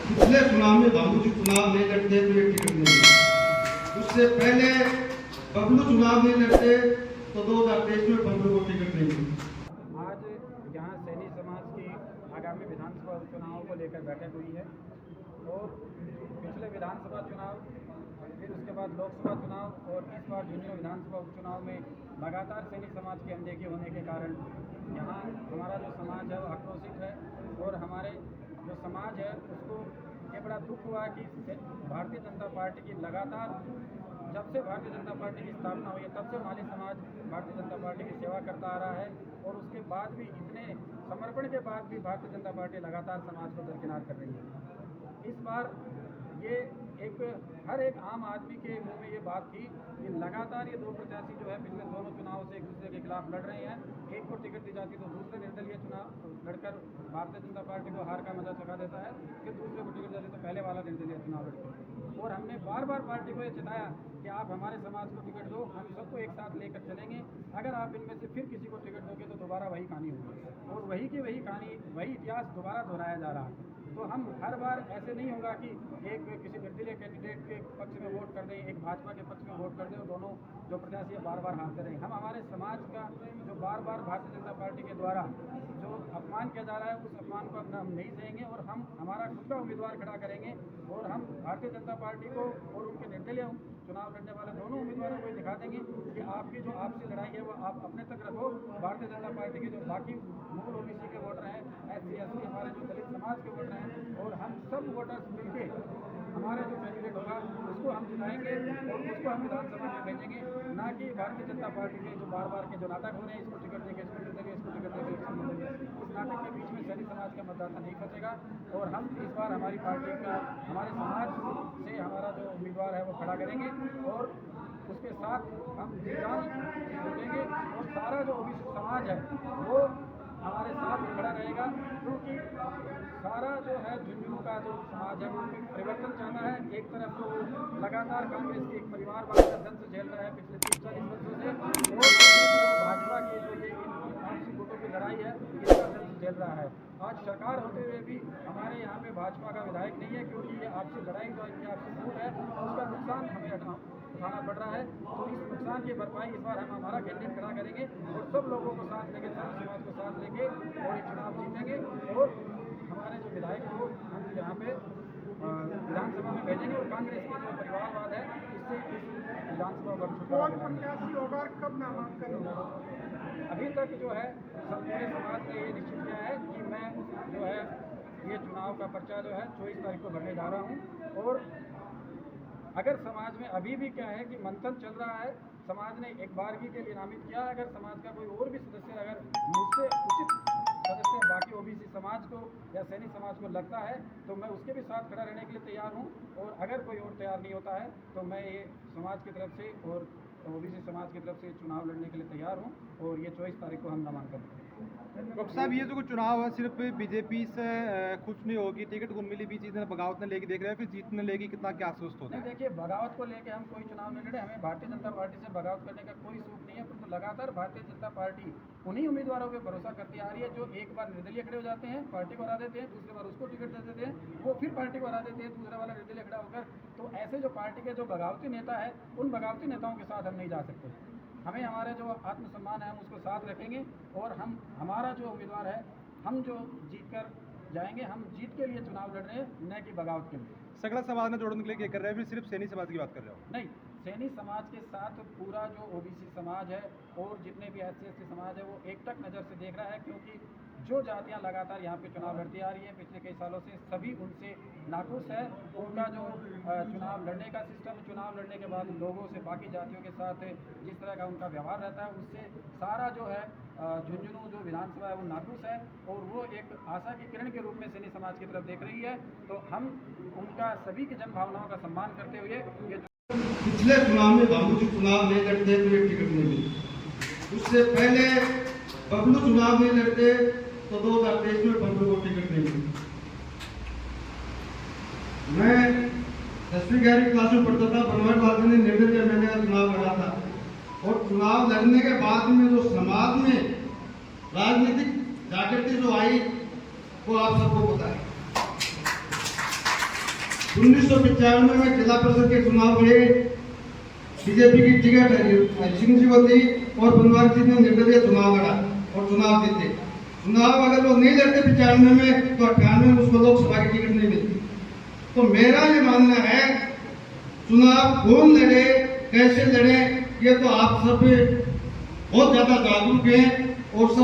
पिछले चुनाव में बाबू जी चुनाव नहीं लड़ते तो ये टिकट नहीं मिली। उससे पहले बबलू चुनाव नहीं लड़ते तो 2023 में बबलू को टिकट नहीं मिली। आज यहाँ सैनी समाज की आगामी विधानसभा चुनाव को लेकर बैठक हुई है और पिछले विधानसभा चुनाव, फिर उसके बाद लोकसभा चुनाव और इस बार झुंझुनू विधानसभा उपचुनाव में लगातार सैनी समाज की अनदेखी होने के कारण यहाँ हमारा जो समाज है वो आक्रोशित है और हमारे जो समाज है उसको ये बड़ा दुख हुआ कि भारतीय जनता पार्टी की लगातार, जब से भारतीय जनता पार्टी की स्थापना हुई है तब से माली समाज भारतीय जनता पार्टी की सेवा करता आ रहा है और उसके बाद भी, इतने समर्पण के बाद भी भारतीय जनता पार्टी लगातार समाज को दरकिनार कर रही है। इस बार ये हर एक आम आदमी के मुंह में ये बात थी कि लगातार ये दो प्रत्याशी जो है पिछले दोनों चुनाव से एक दूसरे के खिलाफ लड़ रहे हैं। एक को टिकट दी जाती तो दूसरे निर्दलीय चुनाव लड़कर भारतीय जनता पार्टी को हार का मजा चखा देता है, फिर दूसरे को टिकट देती तो पहले वाला निर्दलीय चुनाव लड़ते। और हमने बार बार पार्टी को ये चिताया कि आप हमारे समाज को टिकट दो, हम सबको एक साथ लेकर चलेंगे। अगर आप इनमें से फिर किसी को टिकट दोगे तो दोबारा वही कहानी होगी और वही की वही कहानी, वही इतिहास दोबारा दोहराया जा रहा है। तो हम हर बार ऐसे नहीं होगा कि एक किसी निर्दलीय कैंडिडेट के पक्ष में वोट कर दें, एक भाजपा के पक्ष में वोट कर दें और दोनों जो प्रत्याशी बार बार हारते रहें। हम हमारे समाज का जो बार बार भारतीय जनता पार्टी के द्वारा जो अपमान किया जा रहा है उस अपमान को हम नहीं सहेंगे और हम हमारा खुद का उम्मीदवार खड़ा करेंगे और हम भारतीय जनता पार्टी को और उनके निर्दलीय चुनाव लड़ने वाले दोनों उम्मीदवारों को दिखा देंगे कि आपकी जो आपसी लड़ाई है वो आप अपने तक रखो। भारतीय जनता पार्टी के जो बाकी मूल ओबीसी के वोटर हैं, SC ST हमारे जो दलित समाज के वोटर हैं, और हम सब वोटर्स मिलके हमारा जो कैंडिडेट होगा उसको हम जिताएंगे और उसको हम विधानसभा में भेजेंगे, ना कि भारतीय जनता पार्टी के जो बार बार के जो नाटक हो रहे हैं, इसको टिकट देंगे, इसको टिकट देंगे, इसको टिकट देंगे। इस नाटक के बीच में सैनी समाज का मतदाता नहीं फंसेगा और हम इस बार हमारी पार्टी का, हमारे समाज से हमारा जो उम्मीदवार है वो खड़ा करेंगे और उसके साथ हम जुड़ेंगे और सारा जो ओबीसी समाज है वो हमारे साथ खड़ा रहेगा, क्योंकि सारा जो है झुंझुनू का जो समाज है वो परिवर्तन चाहता है। एक तरफ तो लगातार कांग्रेस की एक परिवारवाद का दंश झेल रहा है पिछले 30-40 वर्षों से और दूसरी तरफ भाजपा की जो ये आपसी वोटों की लड़ाई है इसका दंश झेल रहा है। आज सरकार होते हुए भी हमारे यहाँ पे भाजपा का विधायक नहीं है, क्योंकि ये आपसी लड़ाई जो इनकी आपसी वोट है उसका नुकसान हमें उठाना पड़ रहा है। तो इस नुकसान की भरपाई इस बार हम हमारा कैंडिडेट खड़ा करेंगे और सब लोगों को साथ लेके, सारे समाज को साथ लेके और ये चुनाव जीतेंगे और हमारे जो विधायक को हम यहाँ पे विधानसभा में भेजेंगे और कांग्रेस के जो परिवारवाद है इससे इस विधानसभा का छुटकारा होगा। कब नामांकन होगा? अभी तक जो है पूरे समाज ने ये निश्चित किया है कि मैं जो है ये चुनाव का पर्चा जो है 24 तारीख को भरने जा रहा हूँ। और अगर समाज में अभी भी क्या है कि मंथन चल रहा है, समाज ने एक बारगी के लिए नामित किया, अगर समाज का कोई और भी सदस्य अगर मुझसे उचित सदस्य बाकी ओबीसी समाज को या सैनी समाज को लगता है तो मैं उसके भी साथ खड़ा रहने के लिए तैयार हूँ। और अगर कोई और तैयार नहीं होता है तो मैं ये समाज की तरफ से और ओबीसी समाज की तरफ से चुनाव लड़ने के लिए तैयार हूँ और ये 24 तारीख को हम नामांकन करेंगे। डॉक्टर साहब, ये जो चुनाव है सिर्फ बीजेपी से खुश नहीं होगी, टिकट को मिली भी चीज़ बगावत ने लेके देख रहे हैं, फिर जीतने लेगी कितना क्या आश्वस्त होता है? देखिए, बगावत को लेके हम कोई चुनाव नहीं लड़े, हमें भारतीय जनता पार्टी से बगावत करने का कोई शौक नहीं है। परंतु लगातार भारतीय जनता पार्टी उन्हीं उम्मीदवारों पर भरोसा करती आ रही है जो एक बार निर्दलीय खड़े हो जाते हैं, पार्टी को हरा देते हैं, दूसरी बार उसको टिकट दे देते हैं, वो फिर पार्टी को हरा देते हैं, दूसरा वाला निर्दलीय खड़ा होकर। तो ऐसे जो पार्टी के जो बगावती नेता है उन बगावती नेताओं के साथ हम नहीं जा सकते। हमें हमारे जो आत्मसम्मान है हम उसको साथ रखेंगे और हम हमारा जो उम्मीदवार है हम जो जीत कर जाएंगे, हम जीत के लिए चुनाव लड़ रहे हैं, न कि बगावत के लिए। सगड़ा समाज ने जोड़ने के लिए क्या कर रहे हैं, फिर सिर्फ सैनी समाज की बात कर रहे हो? नहीं, सैनी समाज के साथ पूरा जो ओबीसी समाज है और जितने भी SC ST समाज है वो एकटक नज़र से देख रहा है, क्योंकि जो जातियां लगातार यहाँ पे चुनाव लड़ती आ रही हैं पिछले कई सालों से, सभी उनसे नाखुश है। उनका जो चुनाव लड़ने का सिस्टम, चुनाव लड़ने के बाद लोगों से, बाकी जातियों के साथ जिस तरह का उनका व्यवहार रहता है, उससे सारा जो है झुंझुनू जो विधानसभा है वो नाखुश है और वो एक आशा की किरण के रूप में सैनी समाज की तरफ देख रही है। तो हम उनका सभी की जन भावनाओं का सम्मान करते हुए ये पिछले चुनाव में बाबू जी चुनाव नहीं लड़ते तो ये टिकट नहीं मिली। उससे पहले बबलू चुनाव नहीं लड़ते तो 2023 में बबलू को टिकट नहीं मिली। मैं 10वीं 11वीं क्लास में पढ़ता था, बनवारी लाल ने निर्दलीय MLA का चुनाव लड़ा था और चुनाव लड़ने के बाद में जो समाज में राजनीतिक जागृति जो आई वो आप सबको पता है। 1995 में जिला परिषद के चुनाव हुए, बीजेपी की टिकट हरि सिंह जी को दी और बनवारी जी ने निर्दलीय चुनाव लड़ा और चुनाव जीते। चुनाव अगर वो नहीं लड़ते 95 में तो 98 में उसको लोकसभा की टिकट नहीं मिलती। तो मेरा ये मानना है चुनाव कौन लड़े, कैसे लड़े, ये तो आप सब बहुत ज्यादा जागरूक हैं और सब